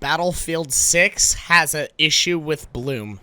Battlefield 6 has an issue with Bloom.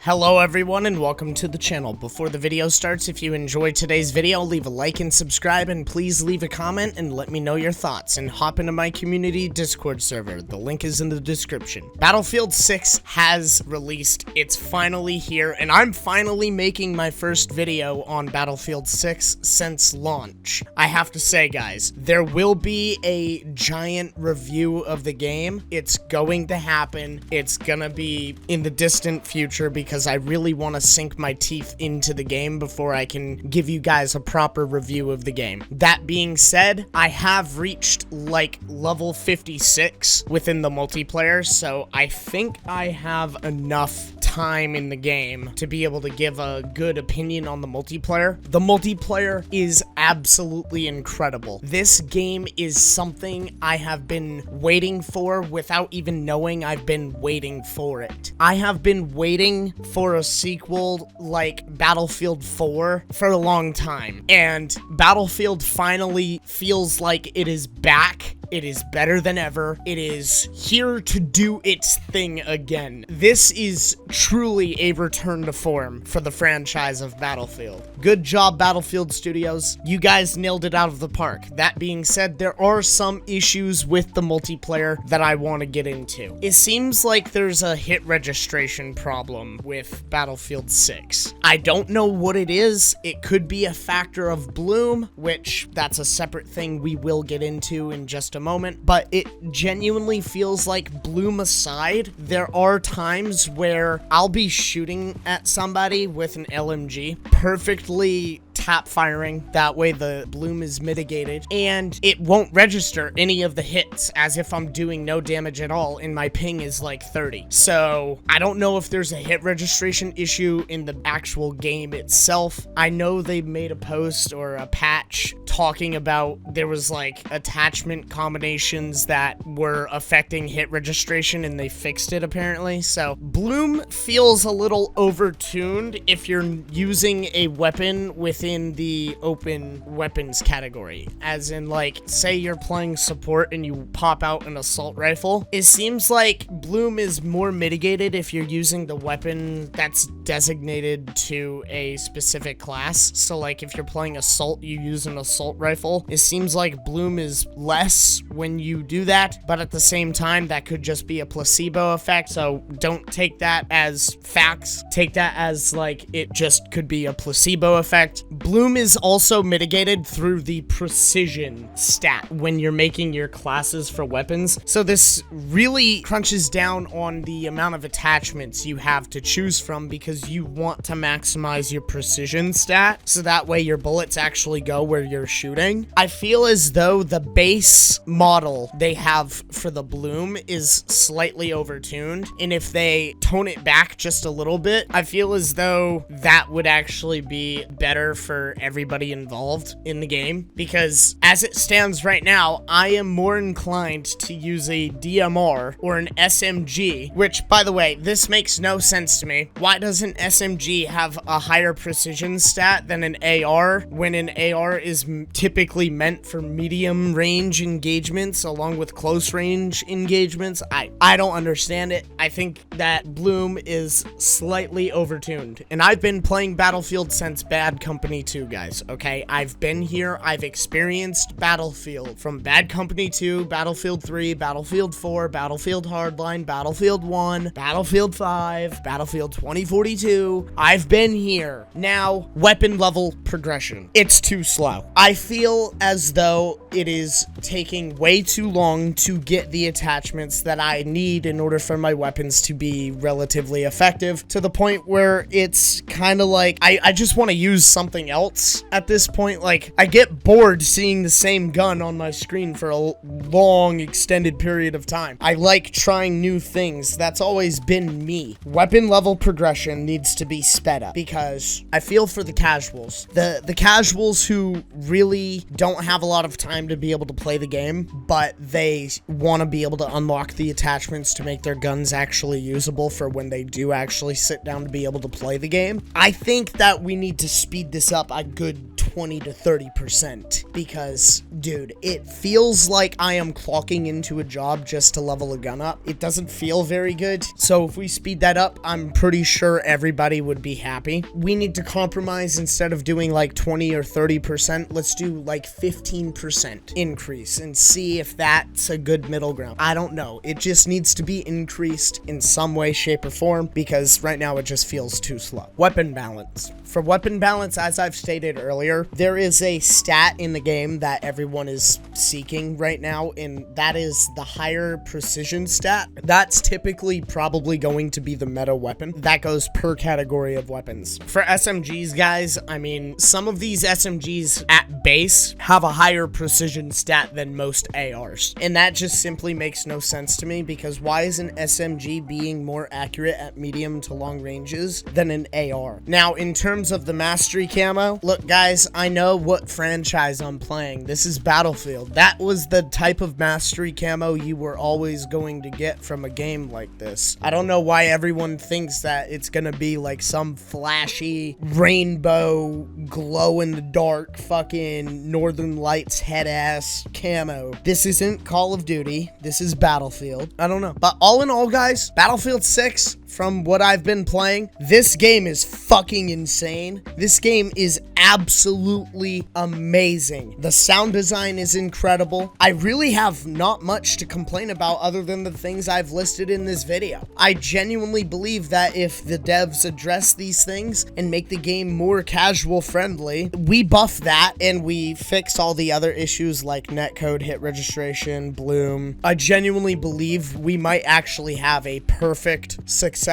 Hello everyone and welcome to the channel. Before the video starts, if you enjoyed today's video, leave a like and subscribe, and please leave a comment and let me know your thoughts, and hop into my community Discord server. The link is in the description. Battlefield 6 has released. It's finally here, and I'm finally making my first video on Battlefield 6 since launch. I have to say, guys, there will be a giant review of the game. It's going to happen. It's gonna be in the distant future because I really want to sink my teeth into the game before I can give you guys a proper review of the game. That being said, I have reached like level 56 within the multiplayer, so I think I have enough time in the game to be able to give a good opinion on the multiplayer. The multiplayer is absolutely incredible. This game is something I have been waiting for without even knowing I've been waiting for it. I have been waiting for a sequel like Battlefield 4 for a long time, and Battlefield finally feels like it is back. It is better than ever. It is here to do its thing again. This is truly a return to form for the franchise of Battlefield. Good job, Battlefield Studios. You guys nailed it out of the park. That being said, there are some issues with the multiplayer that I want to get into. It seems like there's a hit registration problem with Battlefield 6. I don't know what it is. It could be a factor of Bloom, which that's a separate thing we will get into in just a moment, but it genuinely feels like, Bloom aside, there are times where I'll be shooting at somebody with an LMG, perfectly tap firing, that way the Bloom is mitigated, and it won't register any of the hits, as if I'm doing no damage at all, and my ping is like 30. So I don't know if there's a hit registration issue in the actual game itself. I know they made a post or a patch talking about there was like attachment combinations that were affecting hit registration, and they fixed it apparently. So Bloom feels a little overtuned if you're using a weapon within the open weapons category, as in, like, say you're playing support and you pop out an assault rifle. It seems like Bloom is more mitigated if you're using the weapon that's designated to a specific class. So like if you're playing assault, you use an assault rifle. It seems like Bloom is less when you do that, but at the same time that could just be a placebo effect, so don't take that as facts. Take that as like it just could be a placebo effect. Bloom is also mitigated through the precision stat when you're making your classes for weapons. So this really crunches down on the amount of attachments you have to choose from, because you want to maximize your precision stat, so that way your bullets actually go where you're shooting. I feel as though the base model they have for the Bloom is slightly overtuned, and if they tone it back just a little bit, I feel as though that would actually be better for everybody involved in the game, because as it stands right now, I am more inclined to use a DMR or an SMG, which, by the way, this makes no sense to me. Why doesn't SMG have a higher precision stat than an AR, when an AR is typically meant for medium range engagements along with close range engagements? I don't understand it. I think that Bloom is slightly overtuned, and I've been playing Battlefield since Bad Company 2, guys, okay? I've been here, I've experienced Battlefield, from Bad Company 2, Battlefield 3, Battlefield 4, Battlefield Hardline, Battlefield 1, Battlefield 5, Battlefield 2042. I've been here. Now, weapon level progression. It's too slow. I feel as though it is taking way too long to get the attachments that I need in order for my weapons to be relatively effective, to the point where it's kind of like I just want to use something something else at this point. Like, I get bored seeing the same gun on my screen for a long, extended period of time. I like trying new things. That's always been me. Weapon level progression needs to be sped up because I feel for the casuals. The casuals who really don't have a lot of time to be able to play the game, but they want to be able to unlock the attachments to make their guns actually usable for when they do actually sit down to be able to play the game. I think that we need to speed this up a good 20 to 30% because, dude, it feels like I am clocking into a job just to level a gun up. It doesn't feel very good. So if we speed that up, I'm pretty sure everybody would be happy. We need to compromise. Instead of doing like 20 or 30%, let's do like 15% increase and see if that's a good middle ground. I don't know. It just needs to be increased in some way, shape, or form because right now it just feels too slow. Weapon balance. For weapon balance, as I've stated earlier, there is a stat in the game that everyone is seeking right now, and that is the higher precision stat. That's typically probably going to be the meta weapon. That goes per category of weapons. For SMGs, guys, I mean, some of these SMGs at base have a higher precision stat than most ARs, and that just simply makes no sense to me because why is an SMG being more accurate at medium to long ranges than an AR? Now, in terms of the mastery camo, look guys, I know what franchise I'm playing. This is Battlefield. That was the type of mastery camo you were always going to get from a game like this. I don't know why everyone thinks that it's gonna be like some flashy rainbow glow in the dark fucking Northern Lights head ass camo. This isn't Call of Duty. This is Battlefield. I don't know. But all in all, guys, Battlefield 6, from what I've been playing, this game is fucking insane. This game is absolutely amazing. The sound design is incredible. I really have not much to complain about other than the things I've listed in this video. I genuinely believe that if the devs address these things and make the game more casual friendly, we buff that and we fix all the other issues like netcode, hit registration, bloom. I genuinely believe we might actually have a perfect successor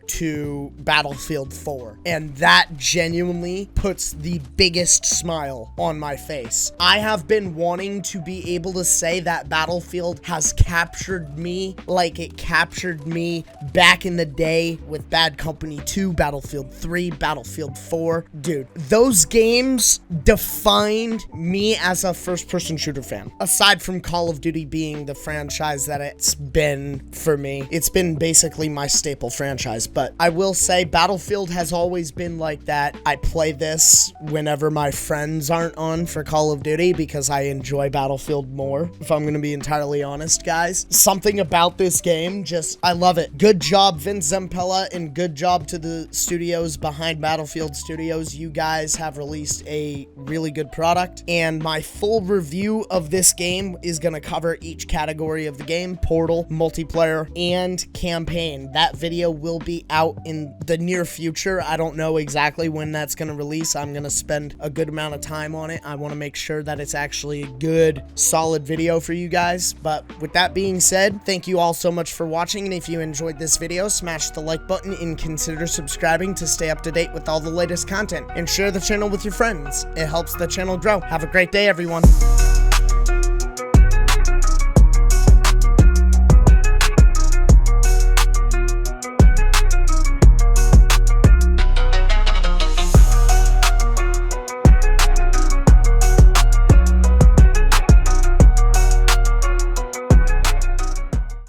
to Battlefield 4, and that genuinely puts the biggest smile on my face. I have been wanting to be able to say that Battlefield has captured me like it captured me back in the day with Bad Company 2, Battlefield 3, Battlefield 4. Dude, those games defined me as a first-person shooter fan. Aside from Call of Duty being the franchise that it's been for me, it's been basically my staple franchise, but I will say Battlefield has always been like that. I play this whenever my friends aren't on for Call of Duty because I enjoy Battlefield more, if I'm gonna be entirely honest, guys. Something about this game, just, I love it. Good job, Vince Zampella, and good job to the studios behind Battlefield Studios. You guys have released a really good product, and my full review of this game is gonna cover each category of the game: Portal, multiplayer, and campaign. That video will be out in the near future. I don't know exactly when that's gonna release. I'm gonna spend a good amount of time on it. I want to make sure that it's actually a good, solid video for you guys. But with that being said, thank you all so much for watching, and if you enjoyed this video, smash the like button and consider subscribing to stay up to date with all the latest content, and share the channel with your friends. It helps the channel grow. Have a great day, everyone.